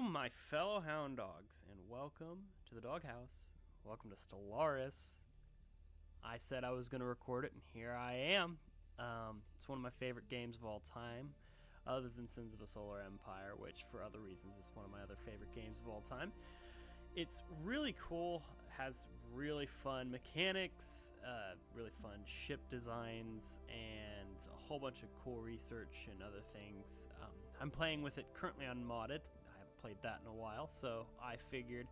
Hello, my fellow hound dogs, and welcome to the doghouse. Welcome to Stellaris. I said I was going to record it, and here I am. It's one of my favorite games of all time, other than Sins of a Solar Empire, which, for other reasons, is one of my other favorite games of all time. It's really cool, has really fun mechanics, really fun ship designs, and a whole bunch of cool research and other things. I'm playing with it currently unmodded. I haven't played that in a while, so I figured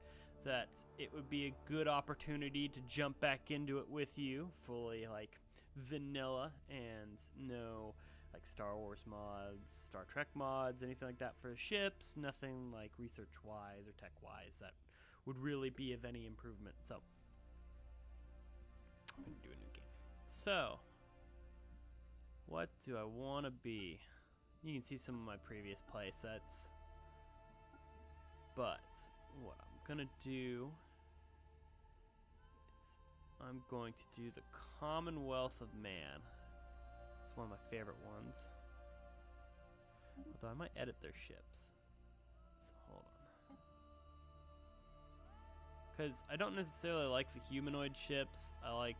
that it would be a good opportunity to jump back into it with you, fully like vanilla, and no like Star Wars mods, Star Trek mods, anything like that for ships, nothing like research-wise or tech-wise that would really be of any improvement. So I'm gonna do a new game. So what do I want to be? You can see some of my previous play sets, but what I'm gonna do is I'm going to do the Commonwealth of Man. It's one of my favorite ones, although I might edit their ships. So hold on. Because I don't necessarily like the humanoid ships. I like...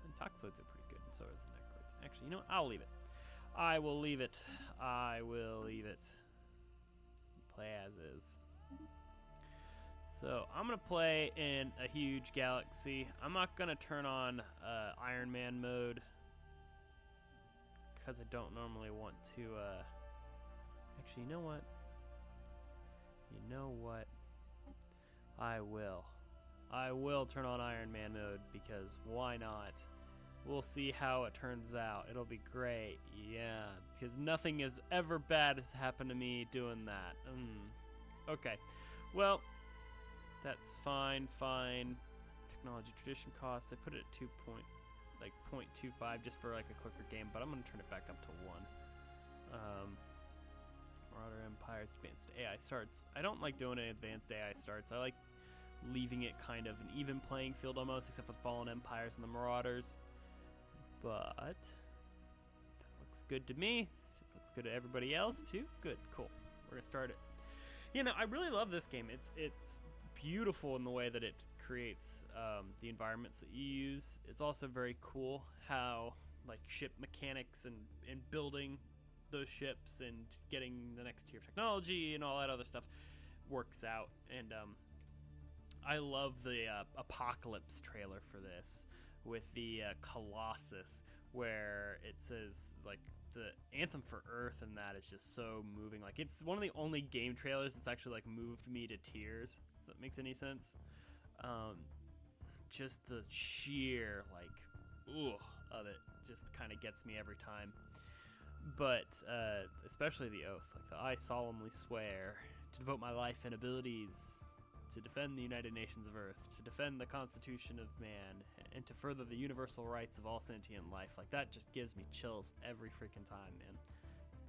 And toxoids are pretty good, and so are the necroids. Actually, you know what? I'll leave it. I will leave it. I will leave it. Play as is. So, I'm going to play in a huge galaxy. I'm not going to turn on Iron Man mode, because I don't normally want to... Actually, you know what? You know what? I will. I will turn on Iron Man mode, because why not? We'll see how it turns out. It'll be great. Yeah, because nothing as ever bad has happened to me doing that. Okay. Well, that's fine. Technology tradition cost. I put it at 0.25 just for like a quicker game, but I'm going to turn it back up to 1. Marauder Empires, Advanced AI Starts. I don't like doing an Advanced AI Starts. I like leaving it kind of an even playing field almost, except for the Fallen Empires and the Marauders. But that looks good to me. It looks good to everybody else too. Good, cool. We're gonna start it. You know, I really love this game. It's beautiful in the way that it creates the environments that you use. It's also very cool how like ship mechanics and building those ships and getting the next tier of technology and all that other stuff works out. And I love the Apocalypse trailer for this with the Colossus, where it says like the anthem for Earth, and that is just so moving. Like, it's one of the only game trailers that's actually like moved me to tears, if that makes any sense. Just the sheer like of it just kind of gets me every time. But especially the oath, like the I solemnly swear to devote my life and abilities to defend the United Nations of Earth, to defend the Constitution of Man, and to further the universal rights of all sentient life. Like, that just gives me chills every freaking time, man.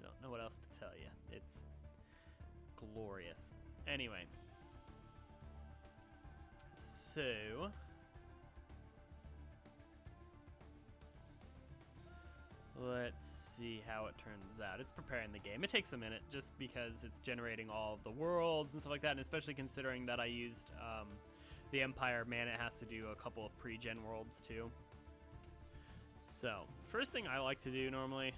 Don't know what else to tell you. It's glorious. Anyway, so let's see how it turns out. It's preparing the game. It takes a minute just because it's generating all of the worlds and stuff like that, and especially considering that I used the Empire, man, it has to do a couple of pre-gen worlds too. So, first thing I like to do normally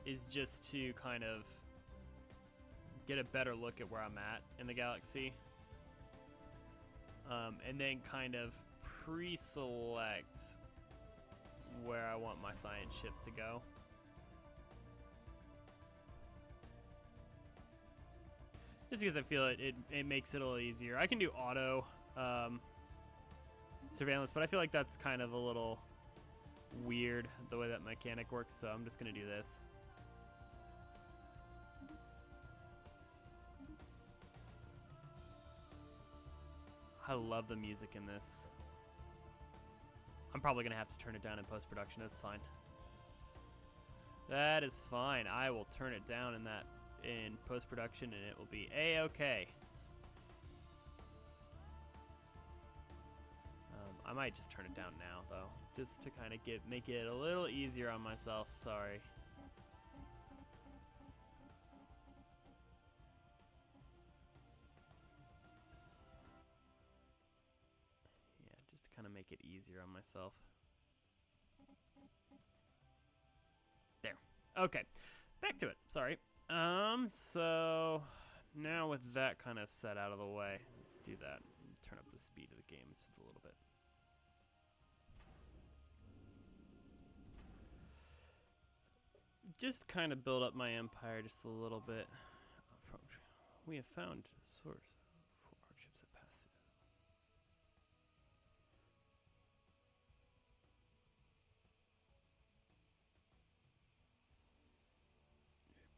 is just to kind of get a better look at where I'm at in the galaxy. And then kind of pre-select where I want my science ship to go. Just because I feel it makes it a little easier. I can do auto surveillance, but I feel like that's kind of a little weird the way that mechanic works, so I'm just going to do this. I love the music in this. I'm probably going to have to turn it down in post-production. That's fine. That is fine. I will turn it down in post-production, and it will be A-okay. I might just turn it down now, though. just to kind of make it a little easier on myself. Sorry. Yeah, just to kind of make it easier on myself. There. Okay. Back to it. Sorry. So now with that kind of set out of the way, let's do that. Turn up the speed of the game just a little bit. Just kind of build up my empire just a little bit. We have found a source for our ships that pass through.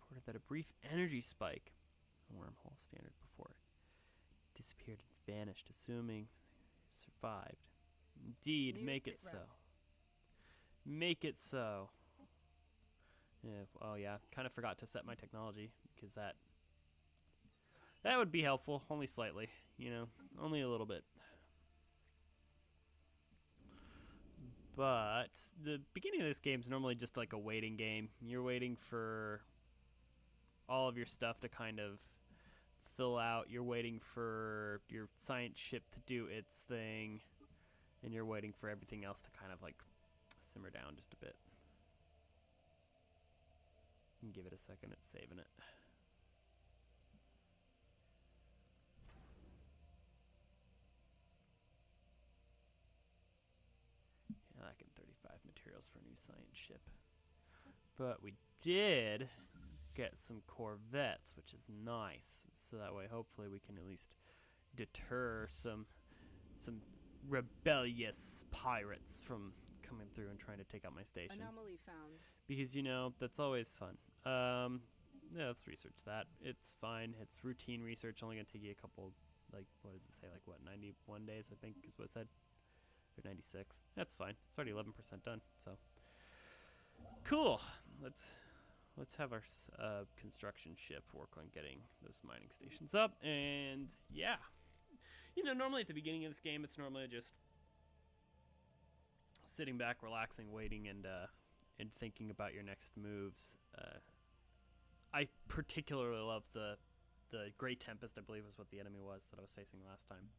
Reported that a brief energy spike, a wormhole standard before it, disappeared and vanished, assuming survived. Indeed, make it so. Make it so. Yeah, oh yeah, kind of forgot to set my technology because that would be helpful, only slightly, you know, only a little bit. But the beginning of this game is normally just like a waiting game. You're waiting for all of your stuff to kind of fill out. You're waiting for your science ship to do its thing, and you're waiting for everything else to kind of like simmer down just a bit. Give it a second, it's saving it. Yeah, I can 35 materials for a new science ship. But we did get some corvettes, which is nice. So that way, hopefully, we can at least deter some rebellious pirates from coming through and trying to take out my station. Anomaly found. Because, you know, that's always fun. Yeah, let's research that. It's fine. It's routine research. Only gonna take you a couple, like, what does it say? Like, what, 91 days, I think, is what it said? Or 96. That's fine. It's already 11% done, so. Cool. Let's have our construction ship work on getting those mining stations up. And, yeah. You know, normally at the beginning of this game, it's normally just sitting back, relaxing, waiting, and thinking about your next moves. I particularly love the Great Tempest, I believe was what the enemy was that I was facing last time,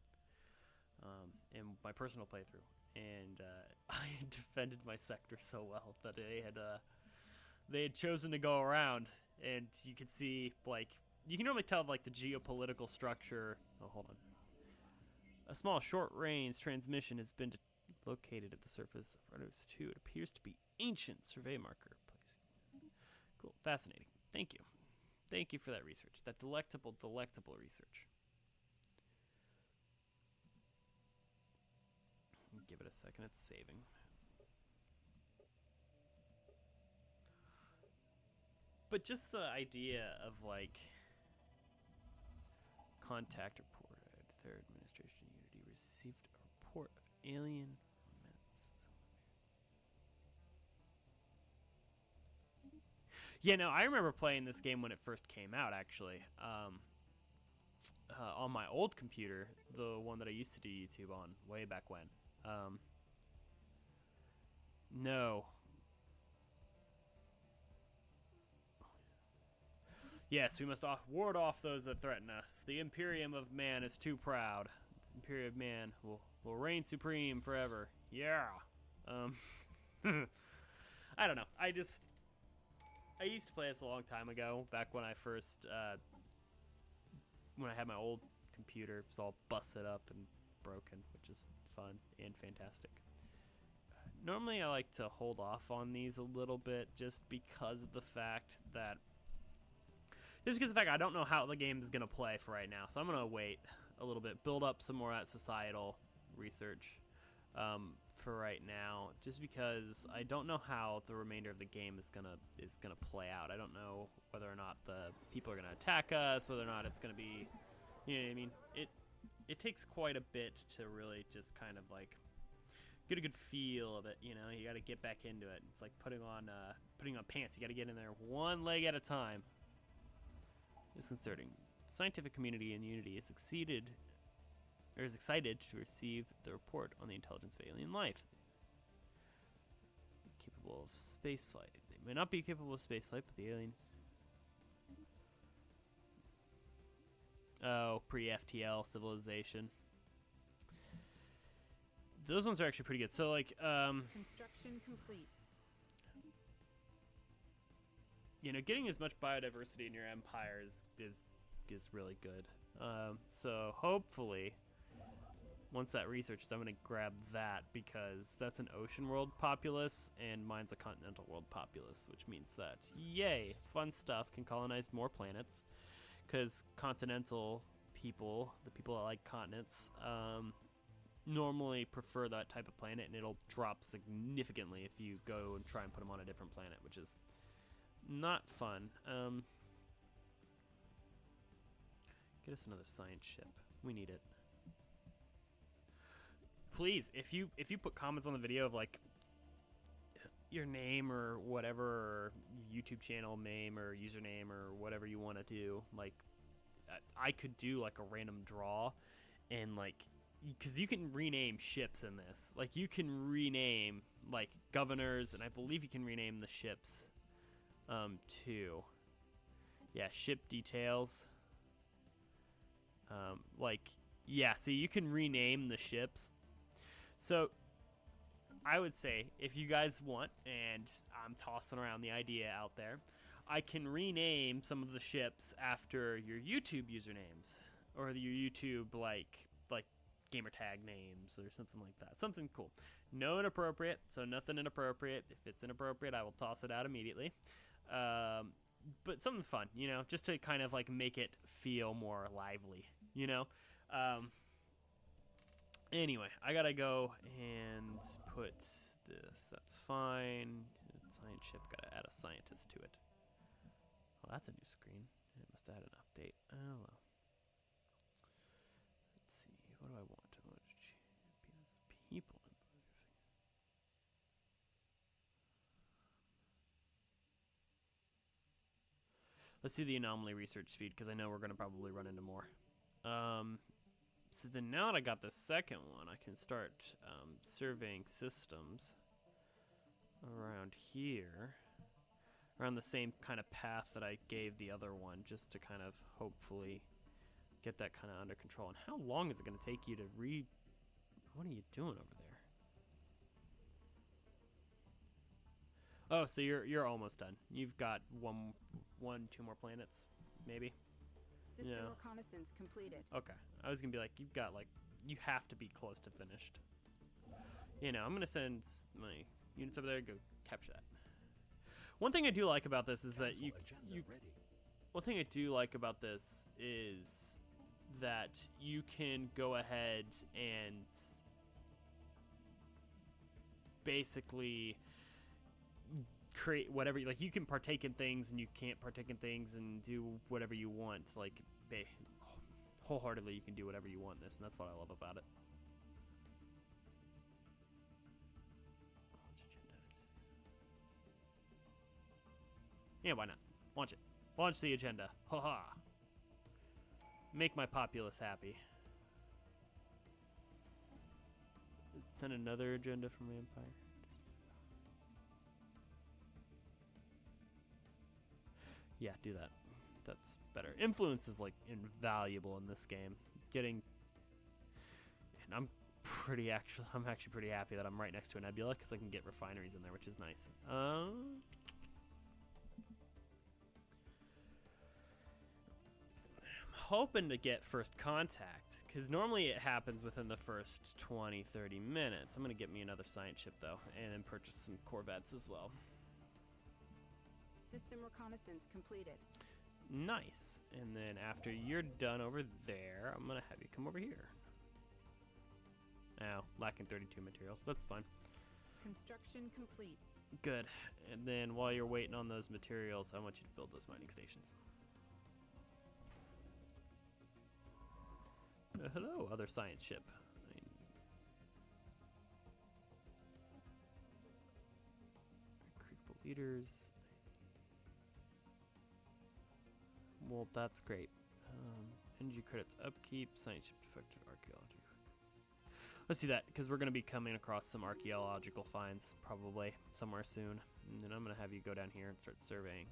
in my personal playthrough. And I defended my sector so well that they had chosen to go around, and you could see, like, you can normally tell, like, the geopolitical structure. Oh, hold on. A small short-range transmission has been located at the surface of Ardos 2. It appears to be ancient survey marker. Cool. Fascinating. Thank you. Thank you for that research. That delectable research. Give it a second. It's saving. But just the idea of, like, contact reported. Their administration unity received a report of alien remnants. Yeah, no, I remember playing this game when it first came out, actually. On my old computer, the one that I used to do YouTube on way back when. No. Yes, we must ward off those that threaten us. The Imperium of Man is too proud. The Imperium of Man will reign supreme forever. Yeah. I don't know. I used to play this a long time ago, back when I first, when I had my old computer. It was all busted up and broken, which is fun and fantastic. Normally I like to hold off on these a little bit just because of the fact that I don't know how the game is going to play for right now. So I'm going to wait a little bit, build up some more of that societal research for right now, just because I don't know how the remainder of the game is gonna play out. I don't know whether or not the people are going to attack us, whether or not it's going to be, you know what I mean? It takes quite a bit to really just kind of like get a good feel of it, you know? You got to get back into it. It's like putting on pants. You got to get in there one leg at a time. Disconcerting. The scientific community in Unity is excited to receive the report on the intelligence of alien life. capable of spaceflight. They may not be capable of spaceflight, but the aliens... Oh, pre-FTL civilization. Those ones are actually pretty good. So, like, Construction complete. You know, getting as much biodiversity in your empire is really good. So hopefully, once that research is, I'm gonna grab that because that's an ocean world populace and mine's a continental world populace, which means that yay, fun stuff, can colonize more planets. Because continental people, the people that like continents, normally prefer that type of planet, and it'll drop significantly if you go and try and put them on a different planet, which is not fun. Get us another science ship. We need it. Please, if you put comments on the video of like your name or whatever, or YouTube channel name or username or whatever you want to do, like I could do like a random draw, and like, because you can rename ships in this. Like you can rename like governors, and I believe you can rename the ships too. Yeah, ship details. Like, yeah, see, you can rename the ships. So I would say, if you guys want, and I'm tossing around the idea out there, I can rename some of the ships after your YouTube usernames, or your YouTube like gamertag names or something like that. Something cool. No inappropriate, so nothing inappropriate. If it's inappropriate, I will toss it out immediately. But something fun, you know, just to kind of like make it feel more lively, you know. Anyway, I gotta go and put this. That's fine. Science ship, gotta add a scientist to it. Oh, that's a new screen. It must have had an update. Oh well. Let's see. What do I want? I want to champion the people. Let's do the anomaly research speed, because I know we're gonna probably run into more. So then now that I got the second one, I can start surveying systems around here, around the same kind of path that I gave the other one, just to kind of hopefully get that kind of under control. And how long is it going to take you to what are you doing over there? Oh, so you're almost done. You've got two more planets, maybe. System reconnaissance completed. Okay. I was going to be like, you have to be close to finished. You know, I'm going to send my units over there to go capture that. One thing I do like about this is that one thing I do like about this is that you can go ahead and basically create whatever, like you can partake in things and you can't partake in things and do whatever you want. Like wholeheartedly, you can do whatever you want in this, and that's what I love about it. Yeah, why not? Launch it. Launch the agenda. Ha-ha. Make my populace happy. Send another agenda from Empire. Yeah, do that. That's better. Influence is like invaluable in this game. And I'm actually pretty happy that I'm right next to a nebula, because I can get refineries in there, which is nice. I'm hoping to get first contact, because normally it happens within the first 20-30 minutes. I'm gonna get me another science ship though, and then purchase some corvettes as well. System reconnaissance completed. Nice. And then after you're done over there, I'm gonna have you come over here. Now, lacking 32 materials, but that's fine. Construction complete. Good. And then while you're waiting on those materials, I want you to build those mining stations. Hello, other science ship. Recruitable leaders. Well, that's great. Energy credits upkeep, science ship defective, archaeology. Let's do that, because we're going to be coming across some archaeological finds, probably, somewhere soon. And then I'm going to have you go down here and start surveying.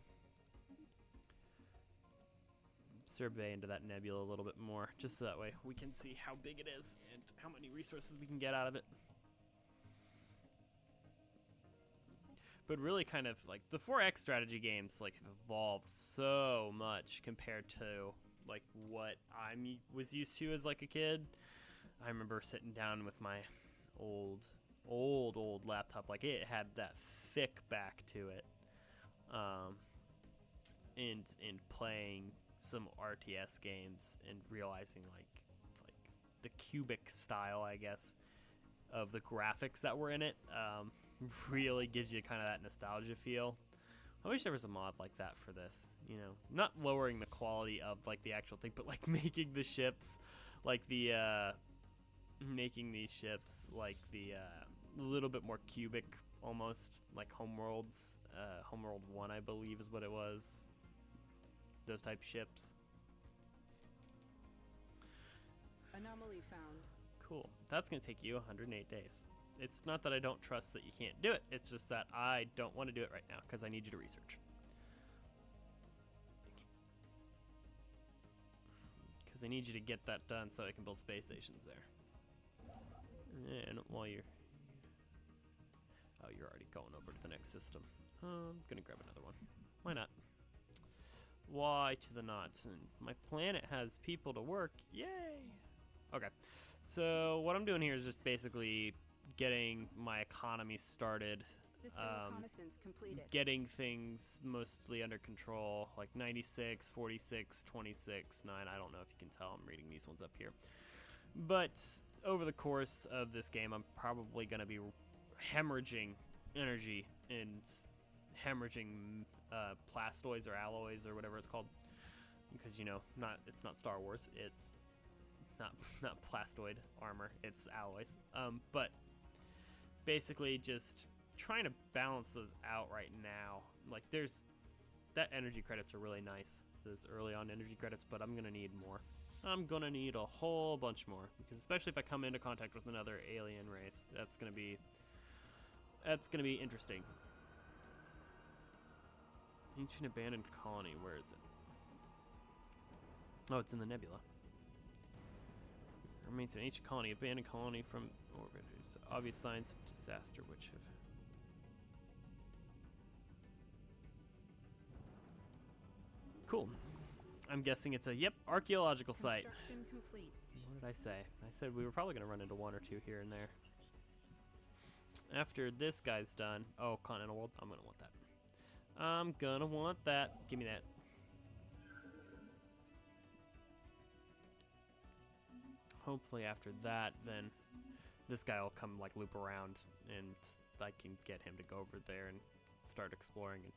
Survey into that nebula a little bit more, just so that way we can see how big it is and how many resources we can get out of it. But really kind of, like, the 4X strategy games, like, have evolved so much compared to, like, what I was used to as, like, a kid. I remember sitting down with my old laptop, like, it had that thick back to it, and playing some RTS games and realizing, like the cubic style, I guess, of the graphics that were in it, really gives you kind of that nostalgia feel. I wish there was a mod like that for this, you know, not lowering the quality of, like, the actual thing, but, like, making the ships, like, making these ships, like, a little bit more cubic, almost, like Homeworld's, Homeworld 1, I believe, is what it was. Those type ships. Anomaly found. Cool. That's going to take you 108 days. It's not that I don't trust that you can't do it. It's just that I don't want to do it right now because I need you to research. Because I need you to get that done so I can build space stations there. And while you're... Oh, you're already going over to the next system. I'm going to grab another one. Why not? Why to the not? And my planet has people to work. Yay! Okay. So what I'm doing here is just basically getting my economy started. System reconnaissance completed. Getting things mostly under control, like 96, 46, 26, 9. I don't know if you can tell. I'm reading these ones up here. But over the course of this game, I'm probably going to be hemorrhaging energy and hemorrhaging plastoids or alloys or whatever it's called, because, you know, it's not Star Wars, it's not plastoid armor, it's alloys, but basically just trying to balance those out right now. Like, there's that energy credits are really nice, those early on energy credits, but I'm gonna need more. I'm gonna need a whole bunch more, because especially if I come into contact with another alien race, that's gonna be interesting. Ancient abandoned colony, where is it? Oh, it's in the nebula. Remains an ancient colony, abandoned colony from orbit. There's obvious signs of disaster which have... Cool. I'm guessing it's a, yep, archaeological site. Construction complete. What did I say? I said we were probably going to run into one or two here and there. After this guy's done... Oh, Continental World. I'm going to want that. I'm gonna want that. Give me that. Hopefully after that, then this guy will come, like, loop around, and I can get him to go over there and start exploring and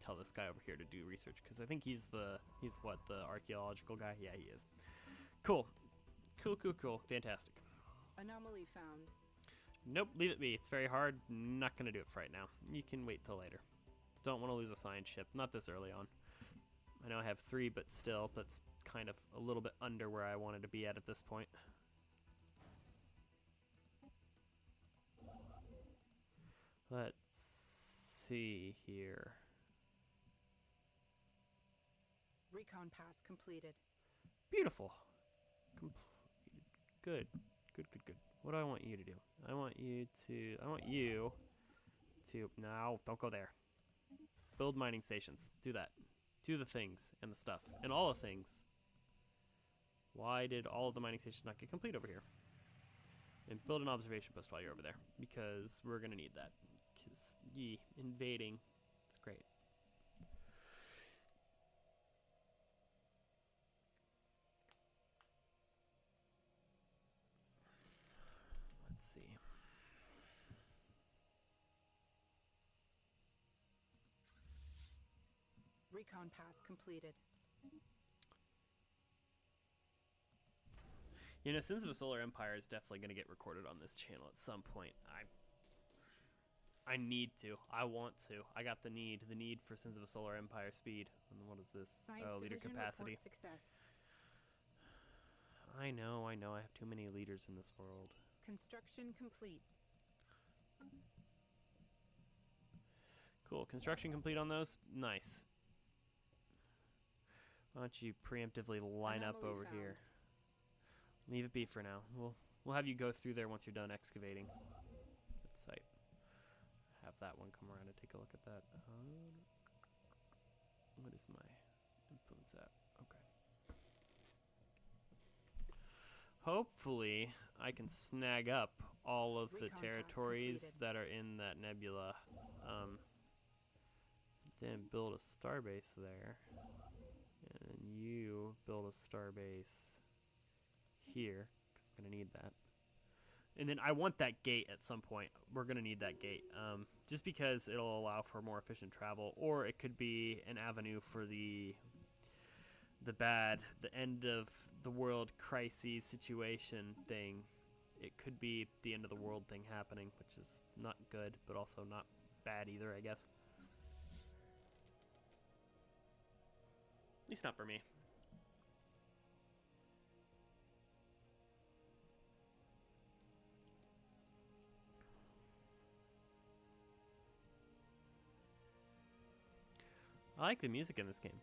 tell this guy over here to do research, because I think he's what, the archaeological guy? Yeah, he is. Cool. Cool. Fantastic. Anomaly found. Nope, leave it be. It's very hard. Not gonna do it for right now. You can wait till later. Don't want to lose a science ship. Not this early on. I know I have 3, but still, that's kind of a little bit under where I wanted to be at this point. Let's see here. Recon pass completed. Beautiful. Good. What do I want you to do? I want you to... No, don't go there. Build mining stations. Do that. Do the things and the stuff. And all the things. Why did all of the mining stations not get complete over here? And build an observation post while you're over there. Because we're going to need that. Because, invading. It's great. Let's see. Recon pass completed. You know, Sins of a Solar Empire is definitely going to get recorded on this channel at some point. I need to. I want to. I got the need for Sins of a Solar Empire speed. And what is this? Science leader division capacity. report success. I know. I have too many leaders in this world. Construction complete. Cool. Construction complete on those? Nice. Why don't you preemptively line up Anomaly over found. here? Leave it be for now. We'll have you go through there once you're done excavating that site. Have that one come around and take a look at that. What is my influence at? Okay. Hopefully, I can snag up all of the Recon pass territories completed. that are in that nebula. Then build a starbase there. And then you build a starbase here, because I'm going to need that. And then I want that gate at some point. We're going to need that gate, just because it'll allow for more efficient travel, or it could be an avenue for the end of the world crisis situation thing. It could be the end of the world thing happening, which is not good, but also not bad either, I guess. At least not for me. I like the music in this game.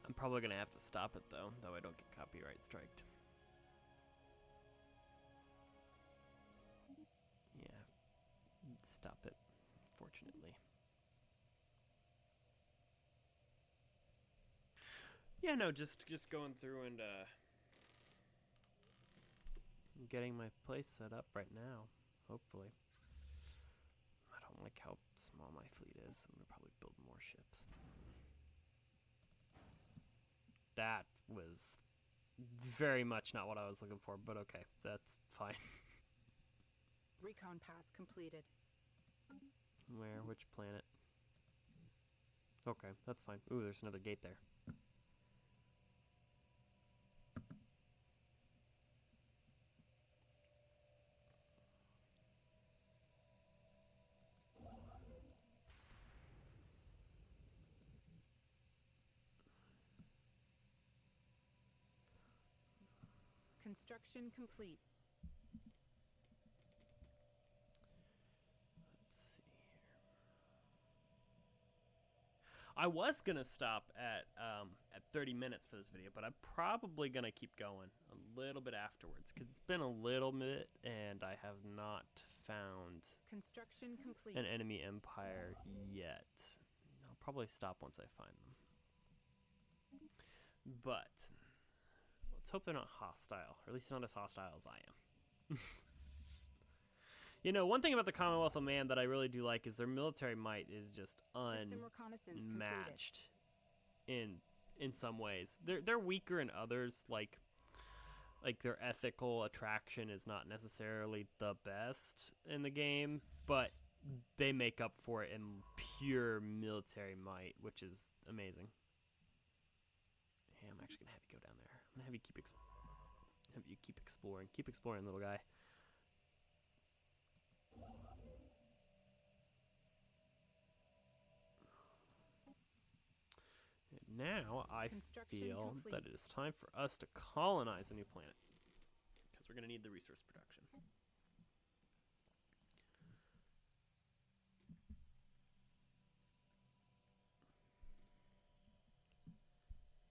I'm probably going to have to stop it, though I don't get copyright striked. Yeah, stop it, fortunately. Yeah, no, just going through and getting my place set up right now, hopefully. I don't like how small my fleet is. I'm going to probably build more ships. That was very much not what I was looking for, but okay, that's fine. Recon pass completed. Where? Which planet? Okay, that's fine. Ooh, there's another gate there. Construction complete. Let's see here. I was gonna stop at 30 minutes for this video, but I'm probably gonna keep going a little bit afterwards because it's been a little bit, and I have not found Construction complete. an enemy empire yet. I'll probably stop once I find them. But let's hope they're not hostile, or at least not as hostile as I am. You know, one thing about the Commonwealth of Man that I really do like is their military might is just System reconnaissance completed. unmatched in some ways. They're weaker in others, like their ethical attraction is not necessarily the best in the game, but they make up for it in pure military might, which is amazing. Hey, I'm actually gonna have you go down there. I'm gonna have you keep exploring. Keep exploring, little guy. And now I feel that it is time for us to colonize a new planet, because we're gonna need the resource production.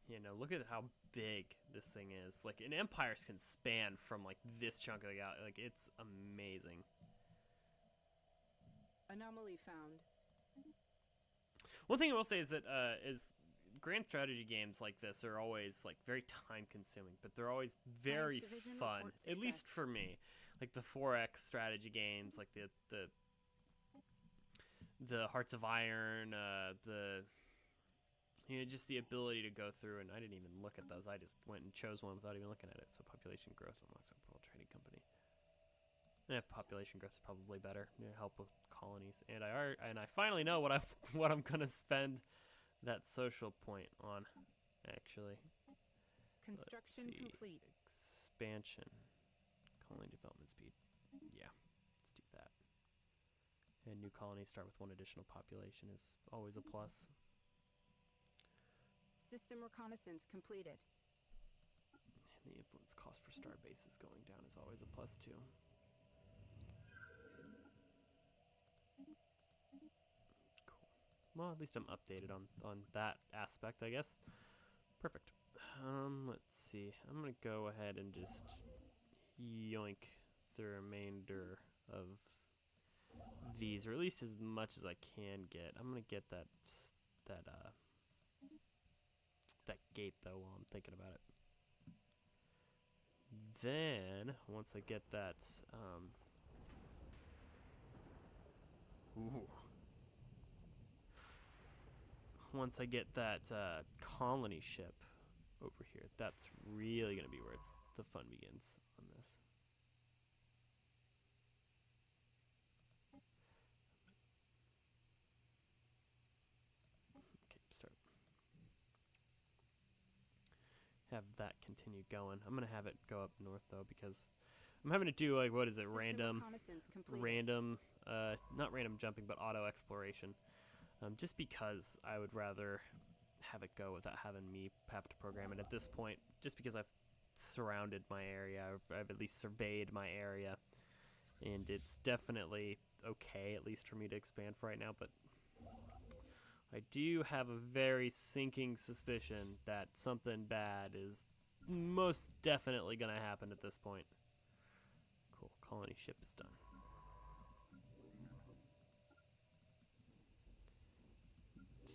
You know, look at how big this thing is. Like, and empires can span from like this chunk of the galaxy. Like, it's amazing. Anomaly found. One thing I will say is that is grand strategy games like this are always like very time consuming, but they're always very fun. At least for me, like the 4X strategy games, like the Hearts of Iron, just the ability to go through, and I didn't even look at those. I just went and chose one without even looking at it. So population growth unlocks a world trading company. Yeah, population growth is probably better. Help with colonies, and I finally know what I'm gonna spend that social point on. Actually, Construction complete. Expansion, colony development speed. Yeah, let's do that. And new colonies start with one additional population is always a plus. System reconnaissance completed. And the influence cost for star bases going down is always a +2. Cool. Well, at least I'm updated on that aspect, I guess. Perfect. Let's see. I'm gonna go ahead and just yoink the remainder of these, or at least as much as I can get. I'm gonna get that gate though while I'm thinking about it. Then once I get that, once I get that colony ship over here, that's really gonna be where the fun begins on this. Okay, start. Have that continue going. I'm gonna have it go up north though because I'm having to do like what is it? Not random jumping, but auto exploration. Just because I would rather have it go without having me have to program it at this point. Just because I've surrounded my area, I've at least surveyed my area, and it's definitely okay, at least for me to expand for right now. But I do have a very sinking suspicion that something bad is most definitely going to happen at this point. Cool. Colony ship is done.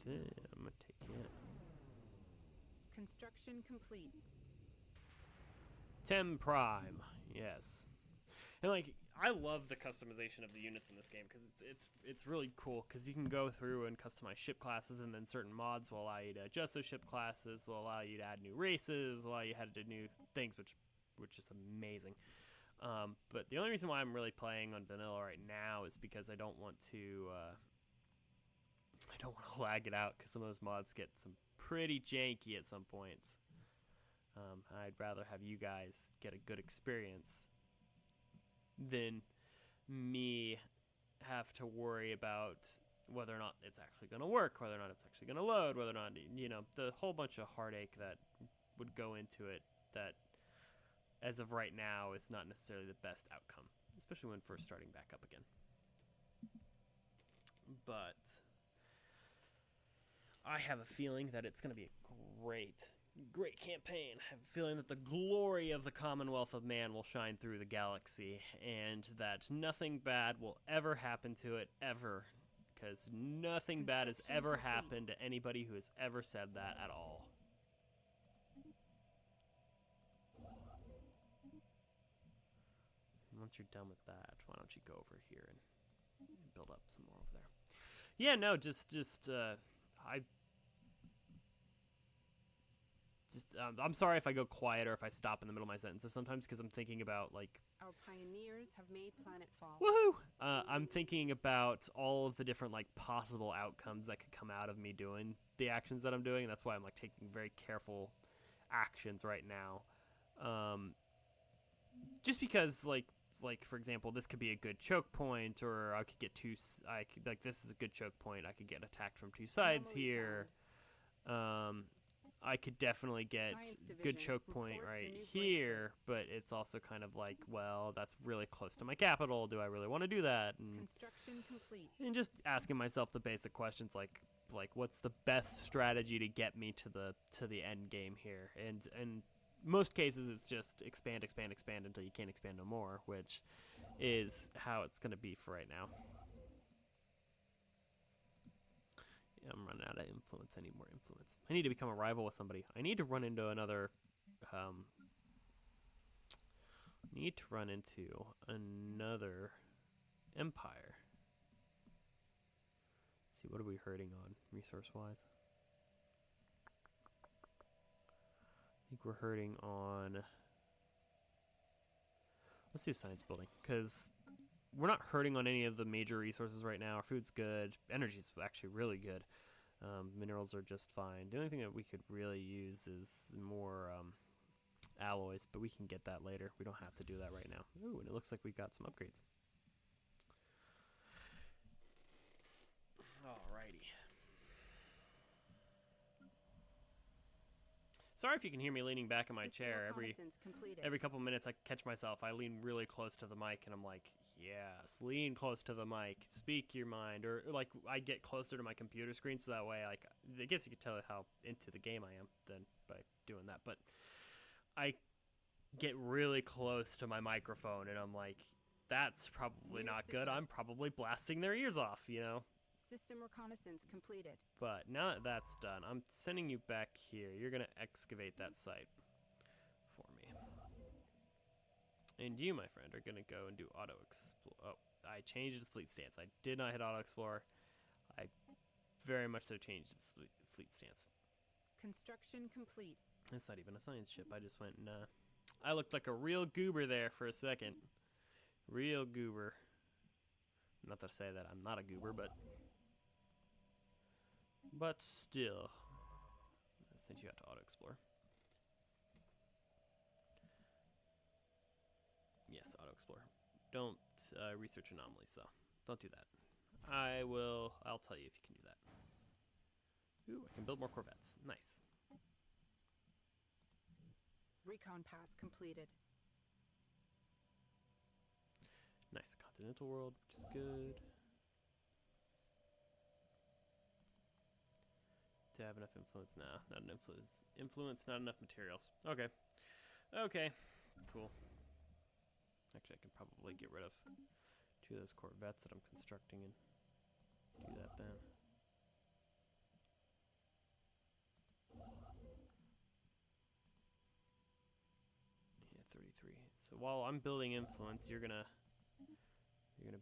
Then I'm going to take it. Construction complete. Tem Prime. Yes. And like I love the customization of the units in this game because it's really cool because you can go through and customize ship classes, and then certain mods will allow you to adjust those ship classes, will allow you to add new races, allow you to add new things, which is amazing. But the only reason why I'm really playing on vanilla right now is because I don't want to lag it out because some of those mods get some pretty janky at some points. I'd rather have you guys get a good experience than me have to worry about whether or not it's actually going to work, whether or not it's actually going to load, whether or not, the whole bunch of heartache that would go into it that, as of right now, is not necessarily the best outcome, especially when first starting back up again. But I have a feeling that it's going to be a great campaign. I have a feeling that the glory of the Commonwealth of Man will shine through the galaxy, and that nothing bad will ever happen to it, ever. Because nothing bad has ever happened to anybody who has ever said that at all. And once you're done with that, why don't you go over here and build up some more over there. Yeah, no, I'm sorry if I go quiet or if I stop in the middle of my sentences sometimes because I'm thinking about, like... Our pioneers have made planetfall. Woohoo! I'm thinking about all of the different, like, possible outcomes that could come out of me doing the actions that I'm doing. And that's why I'm, like, taking very careful actions right now. Just because, like, for example, this could be a good choke point, or I could get this is a good choke point. I could get attacked from two sides here. I could definitely get good choke point right here, but it's also kind of like, well, that's really close to my capital. Do I really want to do that? And construction complete. And just asking myself the basic questions like what's the best strategy to get me to the end game here? And most cases it's just expand until you can't expand no more, which is how it's going to be for right now. I'm running out of influence. I need more influence. I need to become a rival with somebody. I need to run into another... empire. Let's see, what are we hurting on, resource-wise? I think we're hurting on... Let's do science building, because we're not hurting on any of the major resources right now. Our food's good. Energy's actually really good. Minerals are just fine. The only thing that we could really use is more alloys, but we can get that later. We don't have to do that right now. Ooh, and it looks like we got some upgrades. Alrighty. Sorry if you can hear me leaning back in my System chair. reconnaissance completed. Every couple minutes I catch myself. I lean really close to the mic and I'm like, yes, lean close to the mic. Speak your mind. Or like I get closer to my computer screen so that way, like, I guess you could tell how into the game I am then by doing that. But I get really close to my microphone and I'm like, that's probably not good. I'm probably blasting their ears off, you know? System reconnaissance completed. But now that that's done, I'm sending you back here. You're going to excavate that site for me. And you, my friend, are going to go and do auto explore. Oh, I changed its fleet stance. I did not hit auto explore. I very much so changed its fleet stance. Construction complete. It's not even a science ship. I just went and I looked like a real goober there for a second. Real goober. Not to say that I'm not a goober, but still. I sent you out to auto explore. Yes, auto explore. Don't research anomalies though. Don't do that. I'll tell you if you can do that. Ooh, I can build more corvettes. Nice. Recon pass completed. Nice. Continental world, which is good. To have enough influence? Nah, not enough influence, not enough materials. Okay. Okay. Cool. Actually, I can probably get rid of 2 of those corvettes that I'm constructing and do that then. Yeah, 33. So while I'm building influence, you're gonna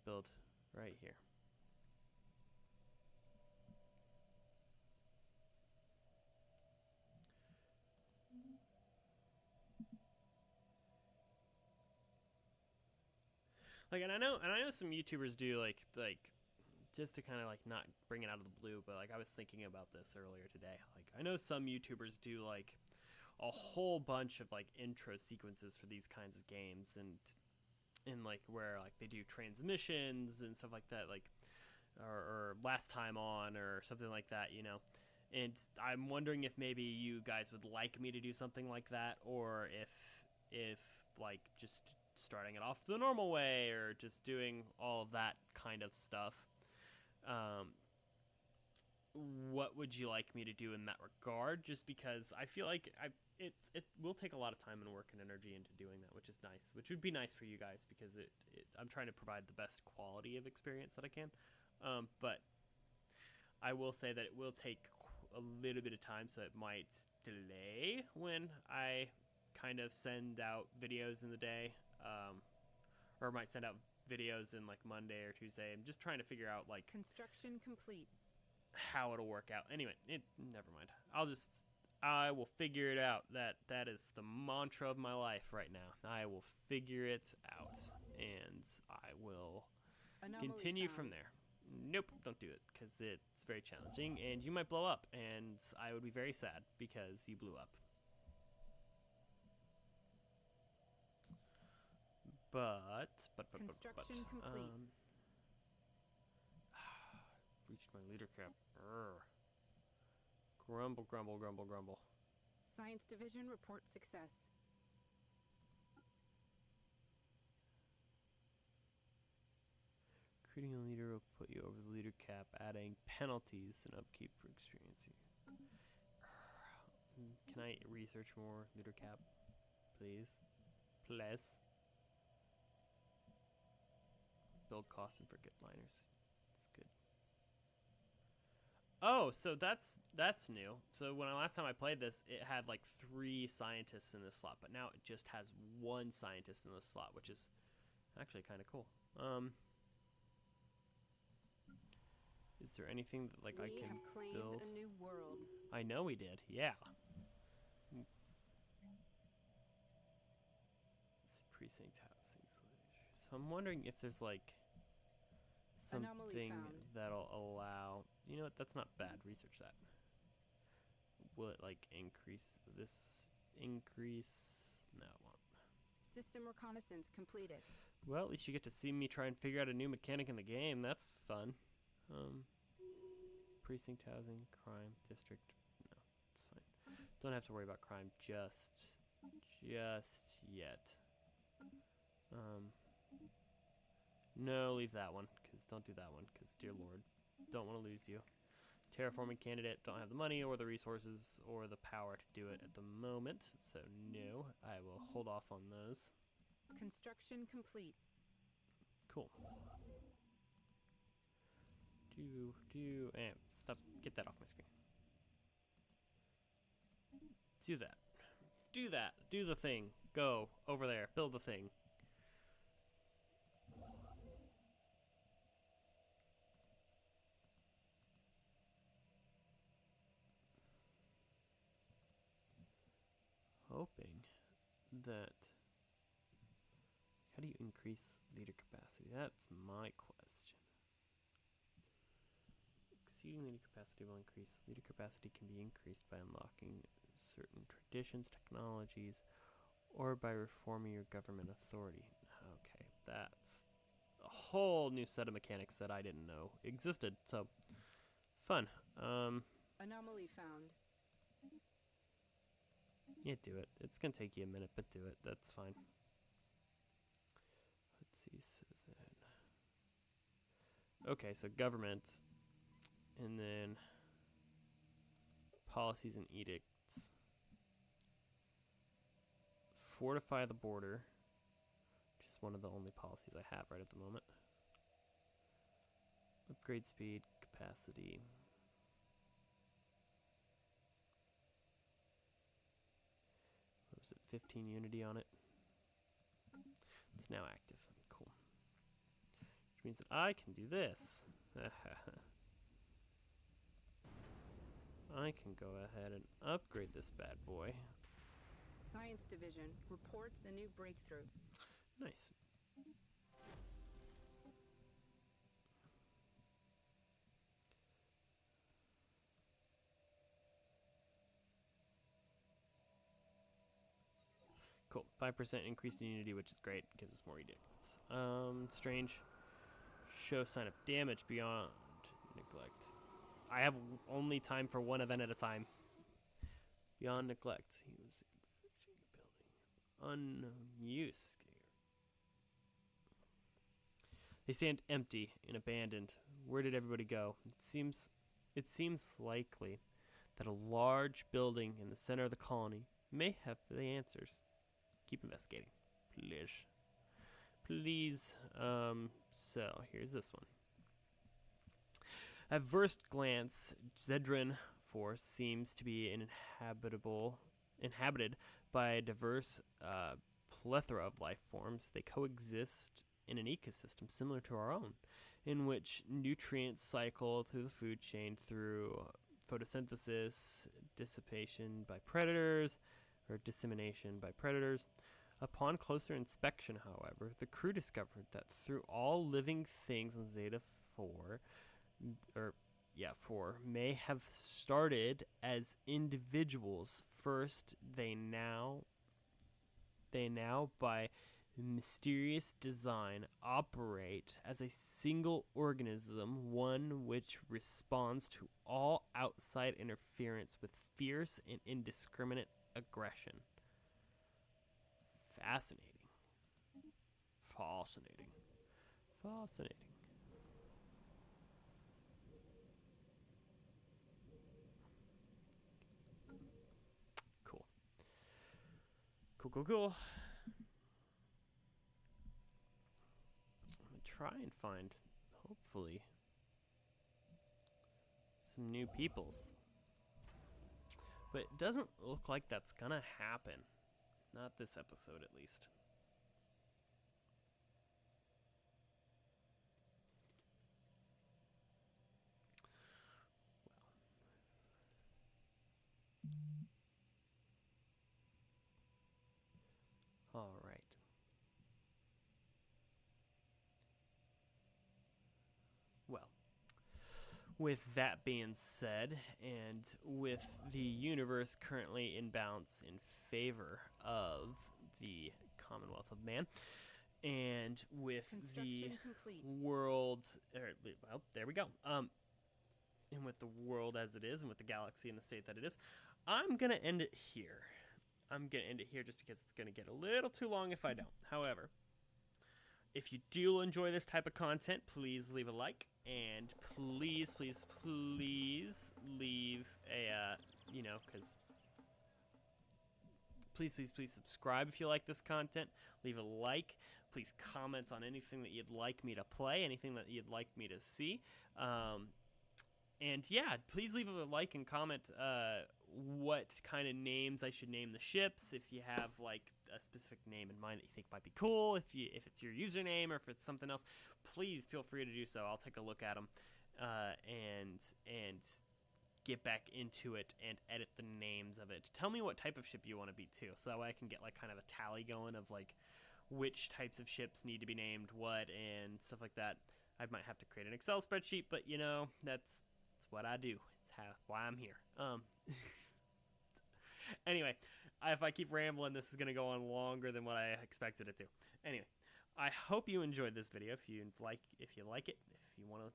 build right here. Like, and I know some YouTubers do like just to kind of like not bring it out of the blue, but like I was thinking about this earlier today. Like I know some YouTubers do like a whole bunch of like intro sequences for these kinds of games and like where like they do transmissions and stuff like that, like or last time on or something like that, you know. And I'm wondering if maybe you guys would like me to do something like that, or if like just starting it off the normal way or just doing all of that kind of stuff. What would you like me to do in that regard? Just because I feel like it will take a lot of time and work and energy into doing that, which is nice, which would be nice for you guys because I'm trying to provide the best quality of experience that I can. But I will say that it will take a little bit of time, so it might delay when I kind of send out videos in the day, or I might send out videos in like Monday or Tuesday. I'm just trying to figure out like Construction complete. how it'll work out. Anyway, never mind. I will figure it out. That is the mantra of my life right now. I will figure it out, and I will continue from there. Nope, don't do it, because it's very challenging, and you might blow up, and I would be very sad because you blew up. But Construction complete. Reached my leader cap. Brr. Grumble, grumble, grumble, grumble. Science division report success. Creating a leader will put you over the leader cap, adding penalties and upkeep for experience. Can I research more leader cap, please? Please. Build costs and forget liners. It's good. Oh, so that's new. So last time I played this, it had like 3 scientists in this slot, but now it just has 1 scientist in this slot, which is actually kind of cool. Is there anything that like I can have claimed build? A new world. I know we did. Yeah. Precinct housing. So I'm wondering if there's like something that'll allow. You know what? That's not bad. Research that. Will it like increase this? Increase? No, it won't. System reconnaissance completed. Well, at least you get to see me try and figure out a new mechanic in the game. That's fun. Precinct housing, crime, district. No, it's fine. Don't have to worry about crime just yet. No, leave that one, because don't do that one, because, dear Lord, don't want to lose you. Terraforming candidate, don't have the money or the resources or the power to do it at the moment, so no, I will hold off on those. Construction complete. Cool. Stop, get that off my screen. Do that. Do that. Do the thing. Go over there. Build the thing. Hoping that... How do you increase leader capacity? That's my question. Exceeding leader capacity will increase. Leader capacity can be increased by unlocking certain traditions, technologies, or by reforming your government authority. Okay, that's a whole new set of mechanics that I didn't know existed. So, fun. Anomaly found. Yeah, do it. It's gonna take you a minute, but do it. That's fine. Let's see. So then, okay, so government, and then policies and edicts. Fortify the border, which is one of the only policies I have right at the moment. Upgrade speed, capacity. What was it? 15 unity on it. It's now active. Cool. Which means that I can do this. I can go ahead and upgrade this bad boy. Science Division reports a new breakthrough. Nice. Cool. 5% increase in unity, which is great. Gives us more edicts. Strange. Show sign of damage beyond neglect. I have only time for one event at a time. Beyond neglect. He was building. Unused. They stand empty and abandoned. Where did everybody go? It seems likely that a large building in the center of the colony may have the answers. Keep investigating, please. Please. So here's this one. At first glance, Zedran Force seems to be inhabited by a diverse plethora of life forms. They coexist in an ecosystem similar to our own, in which nutrients cycle through the food chain through photosynthesis, dissipation by predators, or dissemination by predators. Upon closer inspection, however, the crew discovered that through all living things on Zeta 4 may have started as individuals. First, they now by mysterious design operate as a single organism, one which responds to all outside interference with fierce and indiscriminate aggression. Fascinating. Cool. I'm gonna try and find, hopefully, some new peoples. But it doesn't look like that's gonna happen. Not this episode, at least. All right. Well, with that being said, and with the universe currently in balance in favor of the Commonwealth of Man, and with the world, well, there we go. And with the world as it is, and with the galaxy in the state that it is, I'm going to end it here. I'm going to end it here just because it's going to get a little too long if I don't. However, if you do enjoy this type of content, please leave a like. And please, please, please leave a, because... Please subscribe if you like this content. Leave a like. Please comment on anything that you'd like me to play, anything that you'd like me to see. And yeah, please leave a like and comment what kind of names I should name the ships. If you have like a specific name in mind that you think might be cool, if it's your username or if it's something else, please feel free to do so. I'll take a look at them and get back into it and edit the names of it. Tell me what type of ship you want to be too, so that way I can get like kind of a tally going of like which types of ships need to be named what and stuff like that. I might have to create an Excel spreadsheet, but that's what I do. It's why I'm here. Anyway, if I keep rambling, this is going to go on longer than what I expected it to. Anyway, I hope you enjoyed this video. If you like it, if you want to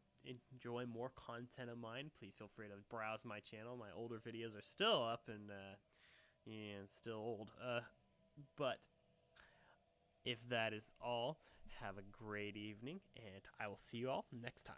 enjoy more content of mine, please feel free to browse my channel. My older videos are still up and still old. But if that is all, have a great evening, and I will see you all next time.